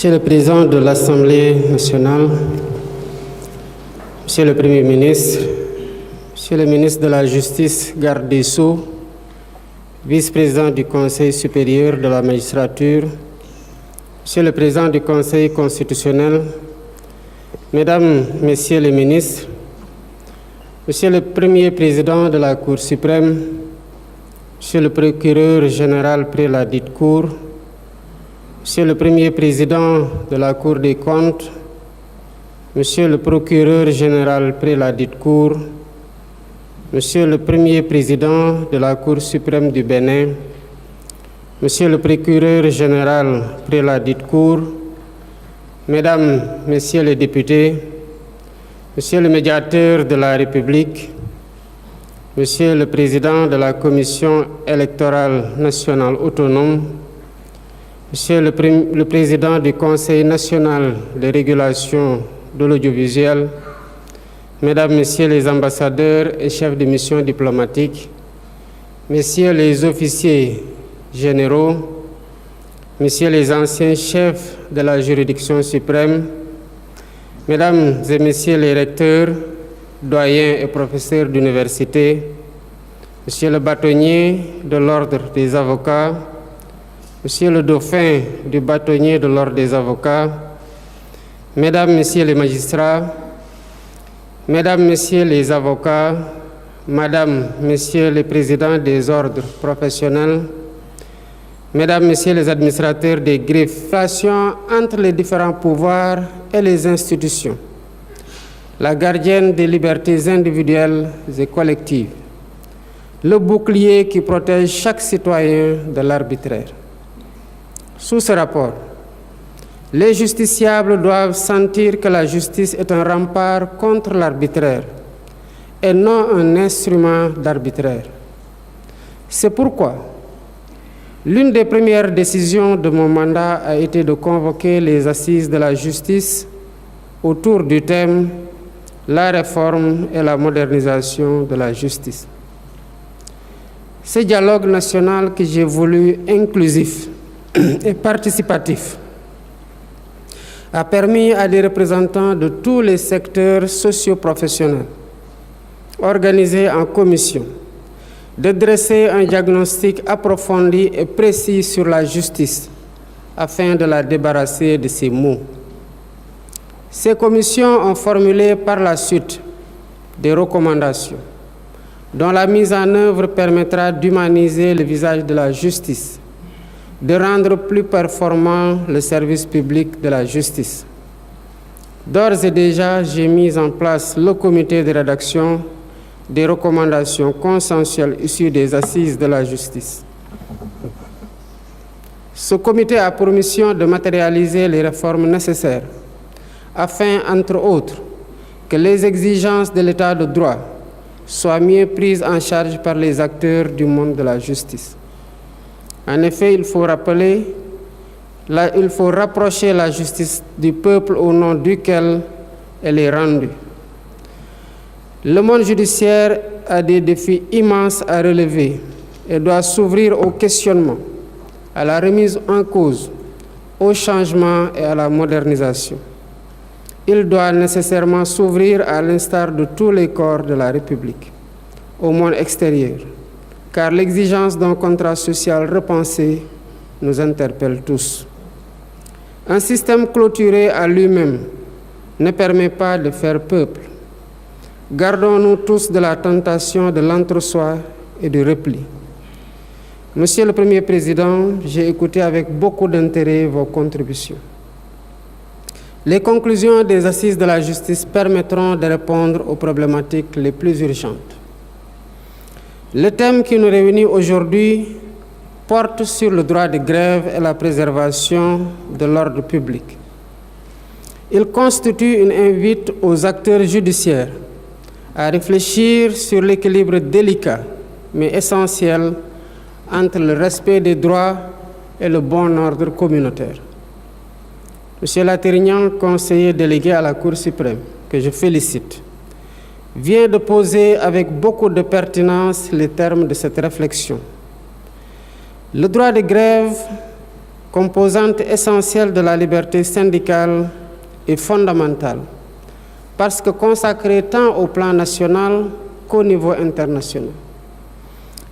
Monsieur le Président de l'Assemblée nationale, Monsieur le Premier ministre, Monsieur le ministre de la Justice, garde des Sceaux, vice-président du Conseil supérieur de la magistrature, Monsieur le Président du Conseil constitutionnel, Mesdames, Messieurs les ministres, Monsieur le Premier Président de la Cour suprême, Monsieur le Procureur général près la dite Cour, Monsieur le Premier Président de la Cour des comptes, Monsieur le Procureur général près la dite Cour, Monsieur le Premier Président de la Cour suprême du Bénin, Monsieur le Procureur général près la dite Cour, Mesdames, Messieurs les députés, Monsieur le Médiateur de la République, Monsieur le Président de la Commission électorale nationale autonome, Monsieur le Président du Conseil national de régulation de l'audiovisuel, Mesdames, Messieurs les ambassadeurs et chefs de mission diplomatique, Messieurs les officiers généraux, Messieurs les anciens chefs de la juridiction suprême, Mesdames et Messieurs les recteurs, doyens et professeurs d'université, Monsieur le bâtonnier de l'Ordre des avocats, Monsieur le dauphin du bâtonnier de l'Ordre des avocats, Mesdames, Messieurs les magistrats, Mesdames, Messieurs les avocats, Madame, Messieurs les présidents des ordres professionnels, Mesdames, Messieurs les administrateurs des greffations entre les différents pouvoirs et les institutions, la gardienne des libertés individuelles et collectives, le bouclier qui protège chaque citoyen de l'arbitraire. Sous ce rapport, les justiciables doivent sentir que la justice est un rempart contre l'arbitraire et non un instrument d'arbitraire. C'est pourquoi l'une des premières décisions de mon mandat a été de convoquer les assises de la justice autour du thème « La réforme et la modernisation de la justice ». Ce dialogue national que j'ai voulu inclusif et participatif a permis à des représentants de tous les secteurs socio-professionnels organisés en commission de dresser un diagnostic approfondi et précis sur la justice afin de la débarrasser de ces maux. Ces commissions ont formulé par la suite des recommandations dont la mise en œuvre permettra d'humaniser le visage de la justice, de rendre plus performant le service public de la justice. D'ores et déjà, j'ai mis en place le comité de rédaction des recommandations consensuelles issues des assises de la justice. Ce comité a pour mission de matérialiser les réformes nécessaires afin, entre autres, que les exigences de l'état de droit soient mieux prises en charge par les acteurs du monde de la justice. En effet, il faut rapprocher la justice du peuple au nom duquel elle est rendue. Le monde judiciaire a des défis immenses à relever et doit s'ouvrir au questionnement, à la remise en cause, au changement et à la modernisation. Il doit nécessairement s'ouvrir à l'instar de tous les corps de la République, au monde extérieur, car l'exigence d'un contrat social repensé nous interpelle tous. Un système clôturé à lui-même ne permet pas de faire peuple. Gardons-nous tous de la tentation de l'entre-soi et du repli. Monsieur le Premier Président, j'ai écouté avec beaucoup d'intérêt vos contributions. Les conclusions des assises de la justice permettront de répondre aux problématiques les plus urgentes. Le thème qui nous réunit aujourd'hui porte sur le droit de grève et la préservation de l'ordre public. Il constitue une invite aux acteurs judiciaires à réfléchir sur l'équilibre délicat mais essentiel entre le respect des droits et le bon ordre communautaire. Monsieur Latirignan, conseiller délégué à la Cour suprême, que je félicite, vient de poser avec beaucoup de pertinence les termes de cette réflexion. Le droit de grève composante essentielle de la liberté syndicale et fondamentale, parce que consacré tant au plan national qu'au niveau international.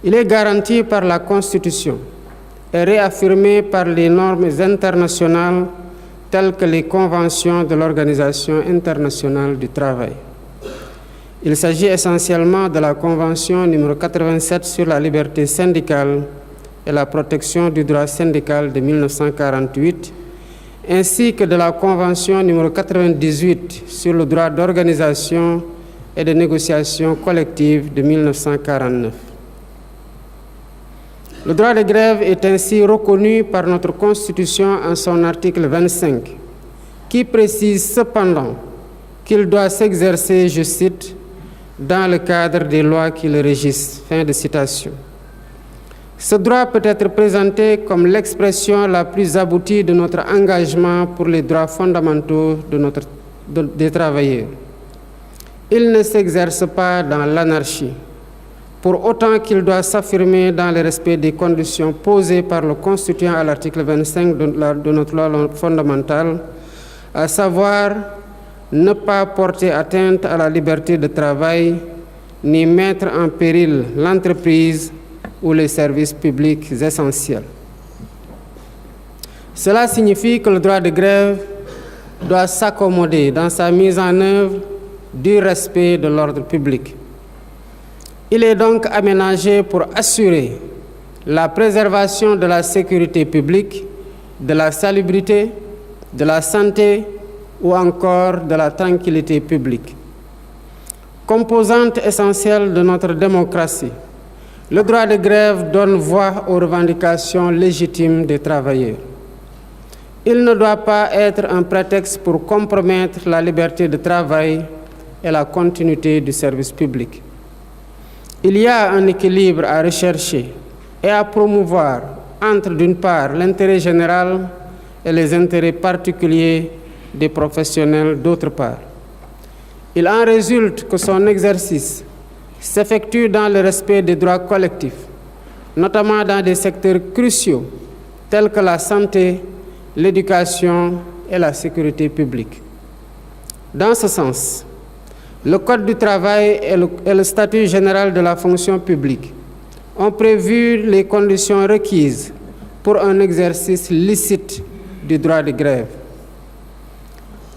Il est garanti par la Constitution et réaffirmé par les normes internationales telles que les conventions de l'Organisation internationale du travail. Il s'agit essentiellement de la Convention numéro 87 sur la liberté syndicale et la protection du droit syndical de 1948, ainsi que de la Convention numéro 98 sur le droit d'organisation et de négociation collective de 1949. Le droit de grève est ainsi reconnu par notre Constitution en son article 25, qui précise cependant qu'il doit s'exercer, je cite, dans le cadre des lois qui le régissent. Fin de citation. Ce droit peut être présenté comme l'expression la plus aboutie de notre engagement pour les droits fondamentaux des travailleurs. Il ne s'exerce pas dans l'anarchie, pour autant qu'il doit s'affirmer dans le respect des conditions posées par le Constituant à l'article 25 de notre loi fondamentale, à savoir ne pas porter atteinte à la liberté de travail, ni mettre en péril l'entreprise ou les services publics essentiels. Cela signifie que le droit de grève doit s'accommoder dans sa mise en œuvre du respect de l'ordre public. Il est donc aménagé pour assurer la préservation de la sécurité publique, de la salubrité, de la santé ou encore de la tranquillité publique. Composante essentielle de notre démocratie, le droit de grève donne voix aux revendications légitimes des travailleurs. Il ne doit pas être un prétexte pour compromettre la liberté de travail et la continuité du service public. Il y a un équilibre à rechercher et à promouvoir entre, d'une part, l'intérêt général et les intérêts particuliers des professionnels, d'autre part. Il en résulte que son exercice s'effectue dans le respect des droits collectifs, notamment dans des secteurs cruciaux tels que la santé, l'éducation et la sécurité publique. Dans ce sens, le Code du travail et le statut général de la fonction publique ont prévu les conditions requises pour un exercice licite du droit de grève.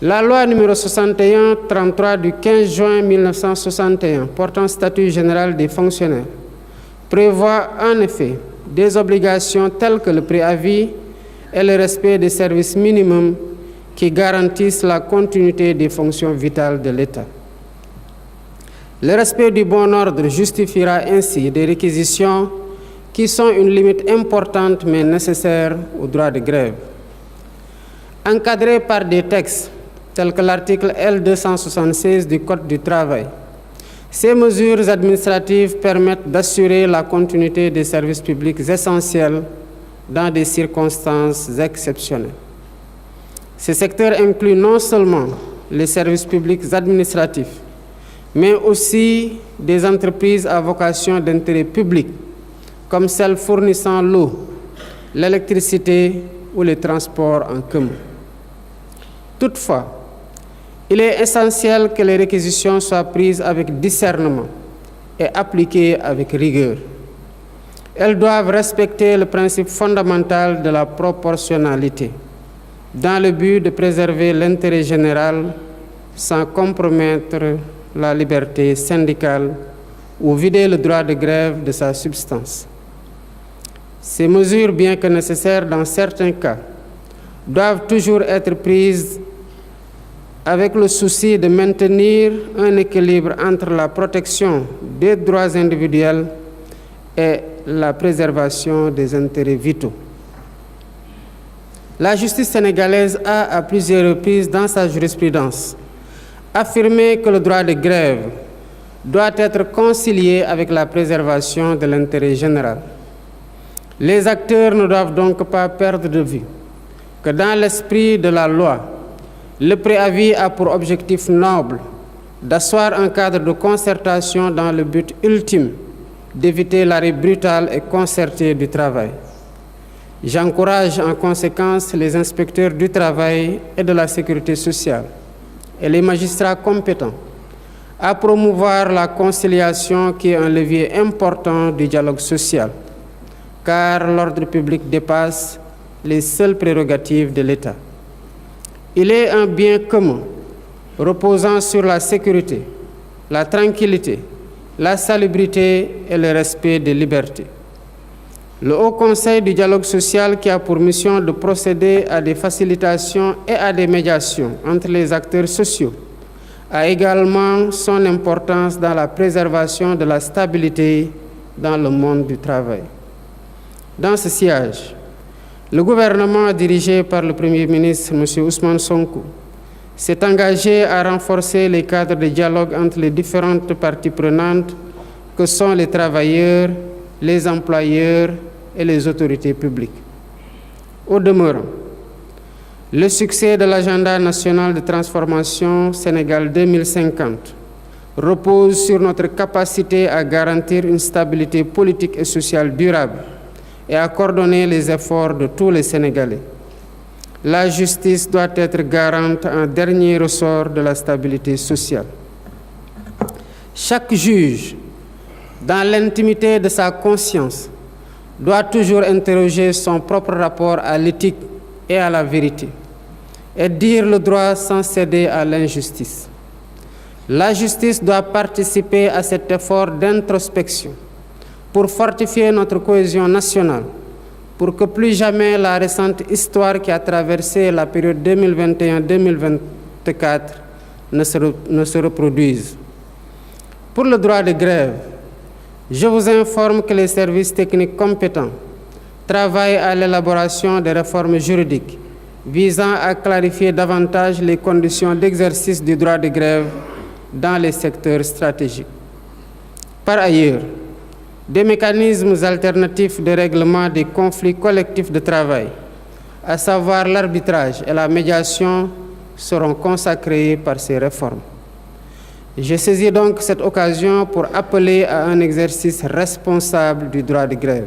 La loi numéro 61-33 du 15 juin 1961 portant statut général des fonctionnaires prévoit en effet des obligations telles que le préavis et le respect des services minimums qui garantissent la continuité des fonctions vitales de l'État. Le respect du bon ordre justifiera ainsi des réquisitions qui sont une limite importante mais nécessaire au droit de grève. Encadrés par des textes tels que l'article L276 du Code du travail, ces mesures administratives permettent d'assurer la continuité des services publics essentiels dans des circonstances exceptionnelles. Ces secteurs incluent non seulement les services publics administratifs, mais aussi des entreprises à vocation d'intérêt public, comme celles fournissant l'eau, l'électricité ou les transports en commun. Toutefois, il est essentiel que les réquisitions soient prises avec discernement et appliquées avec rigueur. Elles doivent respecter le principe fondamental de la proportionnalité, dans le but de préserver l'intérêt général sans compromettre la liberté syndicale ou vider le droit de grève de sa substance. Ces mesures, bien que nécessaires dans certains cas, doivent toujours être prises avec le souci de maintenir un équilibre entre la protection des droits individuels et la préservation des intérêts vitaux. La justice sénégalaise a, à plusieurs reprises dans sa jurisprudence, affirmé que le droit de grève doit être concilié avec la préservation de l'intérêt général. Les acteurs ne doivent donc pas perdre de vue que dans l'esprit de la loi, le préavis a pour objectif noble d'asseoir un cadre de concertation dans le but ultime d'éviter l'arrêt brutal et concerté du travail. J'encourage en conséquence les inspecteurs du travail et de la sécurité sociale et les magistrats compétents à promouvoir la conciliation qui est un levier important du dialogue social, car l'ordre public dépasse les seules prérogatives de l'État. Il est un bien commun reposant sur la sécurité, la tranquillité, la salubrité et le respect des libertés. Le Haut Conseil du dialogue social, qui a pour mission de procéder à des facilitations et à des médiations entre les acteurs sociaux, a également son importance dans la préservation de la stabilité dans le monde du travail. Dans ce sillage, le gouvernement dirigé par le Premier ministre, M. Ousmane Sonko, s'est engagé à renforcer les cadres de dialogue entre les différentes parties prenantes que sont les travailleurs, les employeurs et les autorités publiques. Au demeurant, le succès de l'agenda national de transformation Sénégal 2050 repose sur notre capacité à garantir une stabilité politique et sociale durable et à coordonner les efforts de tous les Sénégalais. La justice doit être garante en dernier ressort de la stabilité sociale. Chaque juge, dans l'intimité de sa conscience, doit toujours interroger son propre rapport à l'éthique et à la vérité, et dire le droit sans céder à l'injustice. La justice doit participer à cet effort d'introspection pour fortifier notre cohésion nationale, pour que plus jamais la récente histoire qui a traversé la période 2021-2024 ne se reproduise. Pour le droit de grève, je vous informe que les services techniques compétents travaillent à l'élaboration des réformes juridiques visant à clarifier davantage les conditions d'exercice du droit de grève dans les secteurs stratégiques. Par ailleurs, des mécanismes alternatifs de règlement des conflits collectifs de travail, à savoir l'arbitrage et la médiation, seront consacrés par ces réformes. Je saisis donc cette occasion pour appeler à un exercice responsable du droit de grève.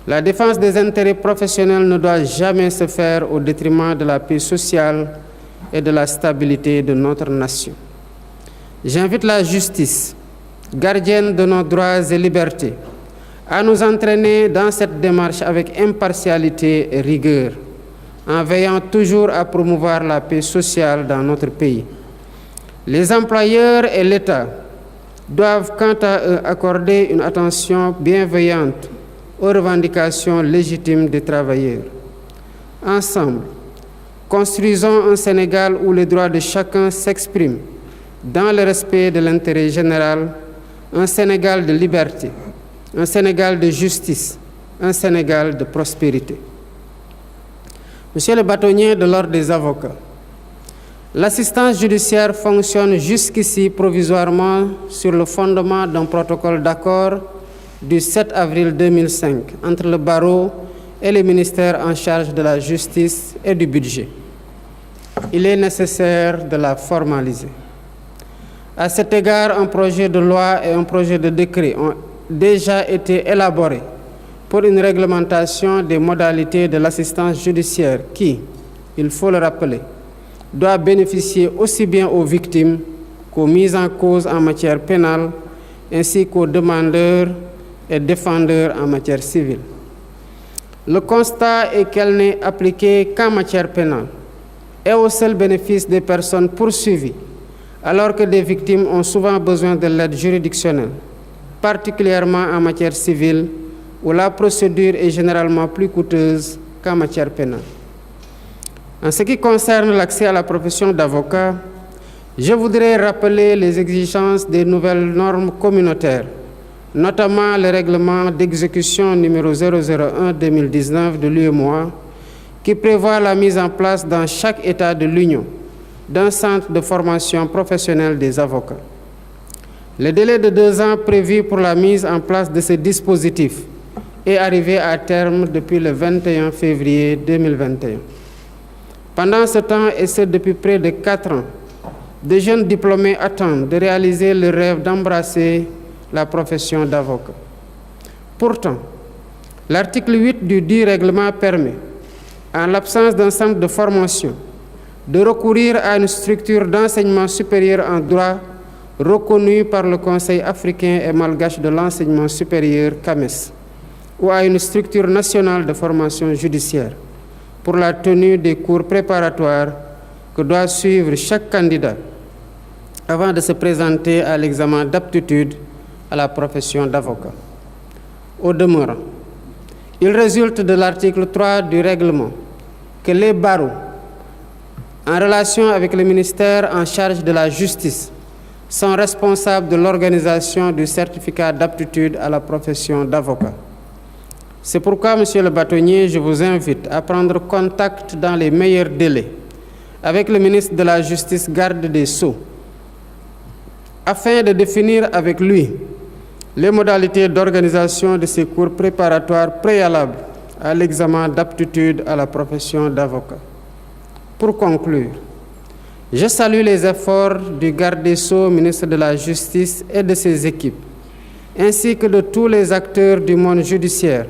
La défense des intérêts professionnels ne doit jamais se faire au détriment de la paix sociale et de la stabilité de notre nation. J'invite la justice, gardienne de nos droits et libertés, à nous entraîner dans cette démarche avec impartialité et rigueur, en veillant toujours à promouvoir la paix sociale dans notre pays. Les employeurs et l'État doivent, quant à eux, accorder une attention bienveillante aux revendications légitimes des travailleurs. Ensemble, construisons un Sénégal où les droits de chacun s'expriment dans le respect de l'intérêt général, un Sénégal de liberté, un Sénégal de justice, un Sénégal de prospérité. Monsieur le bâtonnier de l'Ordre des avocats, l'assistance judiciaire fonctionne jusqu'ici provisoirement sur le fondement d'un protocole d'accord du 7 avril 2005 entre le barreau et les ministères en charge de la justice et du budget. Il est nécessaire de la formaliser. À cet égard, un projet de loi et un projet de décret ont déjà été élaborés pour une réglementation des modalités de l'assistance judiciaire qui, il faut le rappeler, doit bénéficier aussi bien aux victimes qu'aux mises en cause en matière pénale, ainsi qu'aux demandeurs et défendeurs en matière civile. Le constat est qu'elle n'est appliquée qu'en matière pénale et au seul bénéfice des personnes poursuivies, alors que des victimes ont souvent besoin de l'aide juridictionnelle, particulièrement en matière civile, où la procédure est généralement plus coûteuse qu'en matière pénale. En ce qui concerne l'accès à la profession d'avocat, je voudrais rappeler les exigences des nouvelles normes communautaires, notamment le règlement d'exécution numéro 001-2019 de l'UEMOA, qui prévoit la mise en place dans chaque État de l'Union d'un centre de formation professionnelle des avocats. Le délai de 2 ans prévu pour la mise en place de ce dispositif est arrivé à terme depuis le 21 février 2021. Pendant ce temps, et ce depuis près de 4 ans, de jeunes diplômés attendent de réaliser le rêve d'embrasser la profession d'avocat. Pourtant, L'article 8 du dit règlement permet, en l'absence d'un centre de formation, de recourir à une structure d'enseignement supérieur en droit reconnue par le Conseil africain et malgache de l'enseignement supérieur CAMES ou à une structure nationale de formation judiciaire pour la tenue des cours préparatoires que doit suivre chaque candidat avant de se présenter à l'examen d'aptitude à la profession d'avocat. Au demeurant, il résulte de l'article 3 du règlement que les barreaux, en relation avec le ministère en charge de la justice, sont responsables de l'organisation du certificat d'aptitude à la profession d'avocat. C'est pourquoi, Monsieur le bâtonnier, je vous invite à prendre contact dans les meilleurs délais avec le ministre de la Justice, garde des Sceaux, afin de définir avec lui les modalités d'organisation de ces cours préparatoires préalables à l'examen d'aptitude à la profession d'avocat. Pour conclure, je salue les efforts du garde des Sceaux, ministre de la Justice et de ses équipes, ainsi que de tous les acteurs du monde judiciaire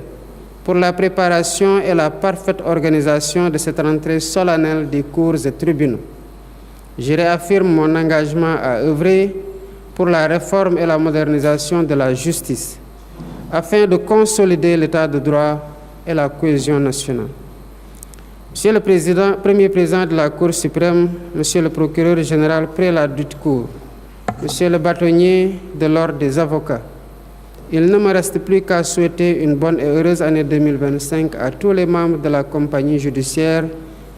pour la préparation et la parfaite organisation de cette rentrée solennelle des cours et tribunaux. Je réaffirme mon engagement à œuvrer pour la réforme et la modernisation de la justice, afin de consolider l'état de droit et la cohésion nationale. Monsieur le Premier Président de la Cour suprême, Monsieur le Procureur général près la dite Cour, Monsieur le bâtonnier de l'Ordre des avocats, il ne me reste plus qu'à souhaiter une bonne et heureuse année 2025 à tous les membres de la compagnie judiciaire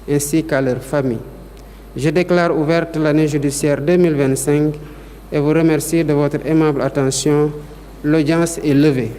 ainsi qu'à leurs familles. Je déclare ouverte l'année judiciaire 2025 et vous remercie de votre aimable attention. L'audience est levée.